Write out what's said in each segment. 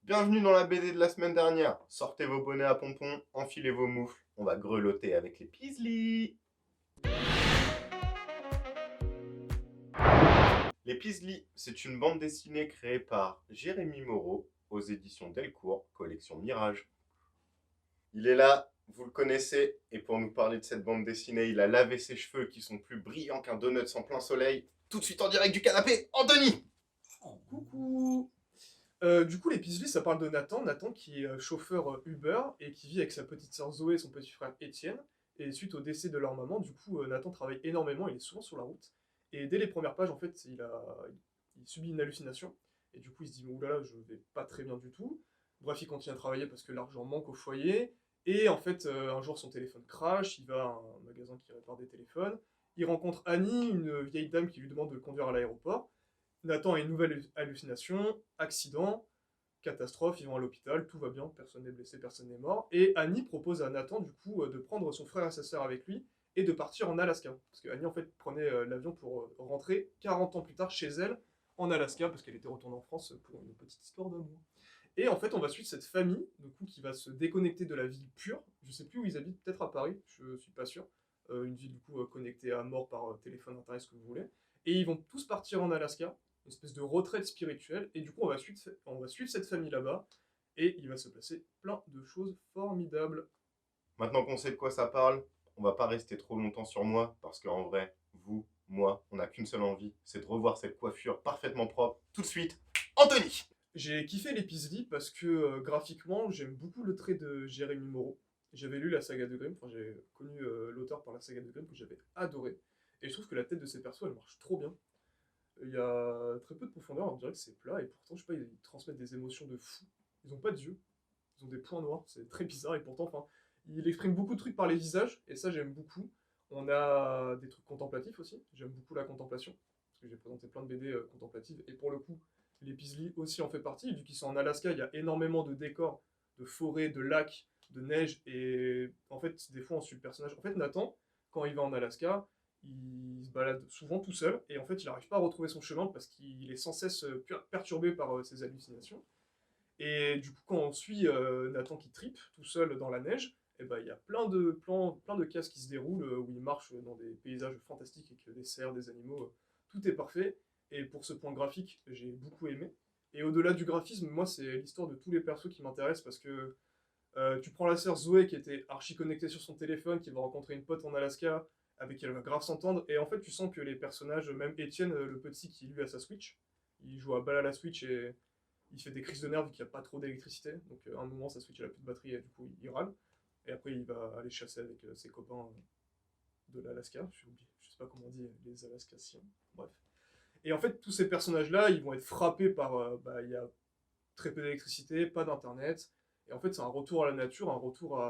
Bienvenue dans la BD de la semaine dernière. Sortez vos bonnets à pompons, enfilez vos moufles. On va grelotter avec les Peasley. Les Peasley, c'est une bande dessinée créée par Jérémy Moreau aux éditions Delcourt, collection Mirage. Il est là, vous le connaissez, et pour nous parler de cette bande dessinée, il a lavé ses cheveux qui sont plus brillants qu'un donut en plein soleil. Tout de suite en direct du canapé, Anthony. Coucou. Du coup, l'épisode, ça parle de Nathan. Nathan qui est chauffeur Uber et qui vit avec sa petite sœur Zoé et son petit frère Étienne. Et suite au décès de leur maman, du coup, Nathan travaille énormément, il est souvent sur la route. Et dès les premières pages, en fait, il subit une hallucination. Et du coup, il se dit, oulala, je vais pas très bien du tout. Bref, il continue à travailler parce que l'argent manque au foyer. Et en fait, un jour, son téléphone crash, il va à un magasin qui répare des téléphones. Il rencontre Annie, une vieille dame qui lui demande de le conduire à l'aéroport. Nathan a une nouvelle hallucination, accident, catastrophe, ils vont à l'hôpital, tout va bien, personne n'est blessé, personne n'est mort. Et Annie propose à Nathan, du coup, de prendre son frère et sa sœur avec lui et de partir en Alaska. Parce que Annie, en fait, prenait l'avion pour rentrer 40 ans plus tard chez elle, en Alaska, parce qu'elle était retournée en France pour une petite histoire d'amour. Et en fait, on va suivre cette famille, du coup, qui va se déconnecter de la ville pure. Je sais plus où ils habitent, peut-être à Paris, je suis pas sûr. Une ville, du coup, connectée à mort par téléphone, internet, ce que vous voulez. Et ils vont tous partir en Alaska, une espèce de retraite spirituelle. Et du coup, on va suivre cette famille là-bas. Et il va se passer plein de choses formidables. Maintenant qu'on sait de quoi ça parle, on va pas rester trop longtemps sur moi, parce qu'en vrai, vous, moi, on n'a qu'une seule envie, c'est de revoir cette coiffure parfaitement propre tout de suite. Anthony. J'ai kiffé l'épisode parce que graphiquement, j'aime beaucoup le trait de Jérémy Moreau. J'avais lu la saga de Grimm, enfin j'ai connu l'auteur par la saga de Grimm que j'avais adoré. Et je trouve que la tête de ces persos, elle marche trop bien. Il y a très peu de profondeur, on dirait que c'est plat, et pourtant, je sais pas, ils transmettent des émotions de fou. Ils ont pas d'yeux, ils ont des points noirs, c'est très bizarre, et pourtant, enfin, il exprime beaucoup de trucs par les visages, et ça, j'aime beaucoup. On a des trucs contemplatifs aussi, j'aime beaucoup la contemplation, parce que j'ai présenté plein de BD contemplatives, et pour le coup, les Peasley aussi en fait partie, vu qu'ils sont en Alaska, il y a énormément de décors, de forêts, de lacs, de neige, et en fait, des fois, on suit le personnage. En fait, Nathan, quand il va en Alaska, il se balade souvent tout seul, et en fait, il n'arrive pas à retrouver son chemin parce qu'il est sans cesse perturbé par ses hallucinations. Et du coup, quand on suit Nathan qui tripe tout seul dans la neige, et ben, il y a plein de cases qui se déroulent où il marche dans des paysages fantastiques avec des cerfs, des animaux. Tout est parfait. Et pour ce point graphique, j'ai beaucoup aimé. Et au-delà du graphisme, moi, c'est l'histoire de tous les persos qui m'intéressent parce que tu prends la sœur Zoé qui était archi connectée sur son téléphone, qui va rencontrer une pote en Alaska, avec qui elle va grave s'entendre. Et en fait, tu sens que les personnages, même Etienne, le petit qui lui a sa Switch, il joue à balle à la Switch et il fait des crises de nerfs vu qu'il n'y a pas trop d'électricité. Donc à un moment, sa Switch elle a plus de batterie et du coup il râle. Et après, il va aller chasser avec ses copains de l'Alaska. Je sais pas comment on dit les Alaskaciens. Bref. Et en fait, tous ces personnages-là, ils vont être frappés par. Il y a très peu d'électricité, pas d'internet. Et en fait, c'est un retour à la nature, un retour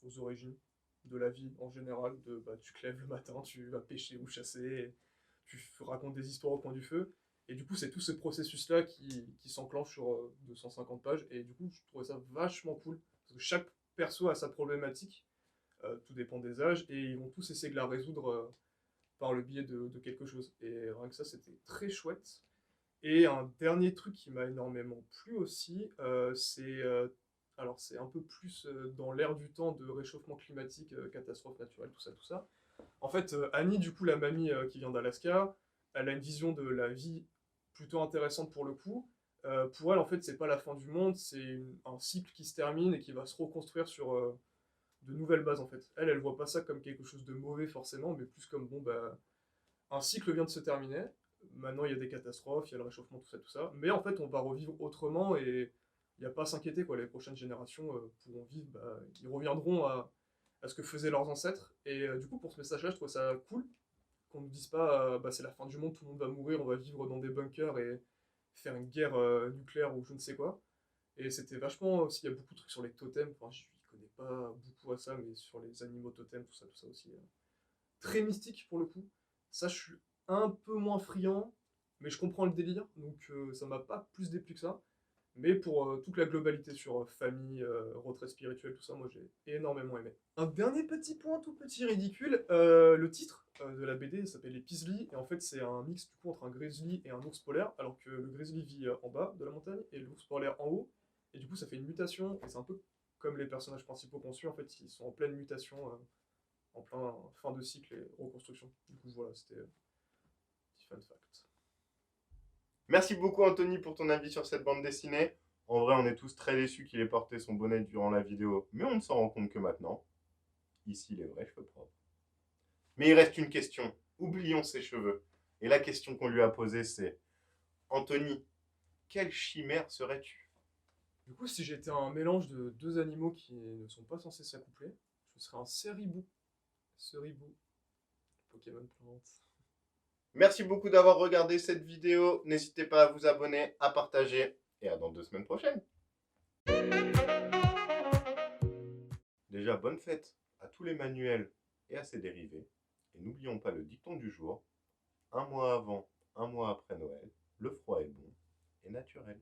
aux origines de la vie en général. Tu te lèves le matin, tu vas pêcher ou chasser, tu racontes des histoires au coin du feu. Et du coup, c'est tout ce processus-là qui s'enclenche sur 250 pages. Et du coup, je trouvais ça vachement cool. Parce que chaque perso a sa problématique. Tout dépend des âges. Et ils vont tous essayer de la résoudre par le biais de quelque chose. Et rien que ça, c'était très chouette. Et un dernier truc qui m'a énormément plu aussi, alors c'est un peu plus dans l'air du temps de réchauffement climatique, catastrophe naturelle, tout ça, tout ça. En fait, Annie, du coup, la mamie qui vient d'Alaska, elle a une vision de la vie plutôt intéressante pour le coup. Pour elle, en fait, c'est pas la fin du monde, c'est un cycle qui se termine et qui va se reconstruire sur de nouvelles bases, en fait. Elle voit pas ça comme quelque chose de mauvais forcément, mais plus comme, bon, bah, un cycle vient de se terminer. Maintenant, il y a des catastrophes, il y a le réchauffement, tout ça. Mais en fait, on va revivre autrement et il n'y a pas à s'inquiéter, quoi. Les prochaines générations pourront vivre, ils reviendront à ce que faisaient leurs ancêtres. Et du coup, pour ce message-là, je trouve ça cool qu'on ne nous dise pas c'est la fin du monde, tout le monde va mourir, on va vivre dans des bunkers et faire une guerre nucléaire ou je ne sais quoi. Et c'était vachement aussi, il y a beaucoup de trucs sur les totems, enfin, je ne connais pas beaucoup à ça, mais sur les animaux totems, tout ça aussi. Très mystique pour le coup. Ça, je suis un peu moins friand, mais je comprends le délire, donc ça m'a pas plus déplu que ça. Mais pour toute la globalité sur famille, retrait spirituel, tout ça, moi j'ai énormément aimé. Un dernier petit point tout petit ridicule, le titre de la BD s'appelle Les Peasley, et en fait c'est un mix du coup entre un grizzly et un ours polaire, alors que le grizzly vit en bas de la montagne et l'ours polaire en haut, et du coup ça fait une mutation, et c'est un peu comme les personnages principaux qu'on suit, en fait ils sont en pleine mutation, en plein fin de cycle et reconstruction. Du coup voilà, c'était petit fun fact. Merci beaucoup Anthony pour ton avis sur cette bande dessinée. En vrai, on est tous très déçus qu'il ait porté son bonnet durant la vidéo, mais on ne s'en rend compte que maintenant. Ici, les vrais cheveux propres. Mais il reste une question. Oublions ses cheveux. Et la question qu'on lui a posée, c'est Anthony, quelle chimère serais-tu? Du coup, si j'étais un mélange de deux animaux qui ne sont pas censés s'accoupler, je serais un Ceribou. Ceribou, Pokémon plante. Merci beaucoup d'avoir regardé cette vidéo. N'hésitez pas à vous abonner, à partager et à dans 2 semaines prochaines. Déjà, bonne fête à tous les manuels et à ses dérivés. Et n'oublions pas le dicton du jour. Un mois avant, un mois après Noël, le froid est bon et naturel.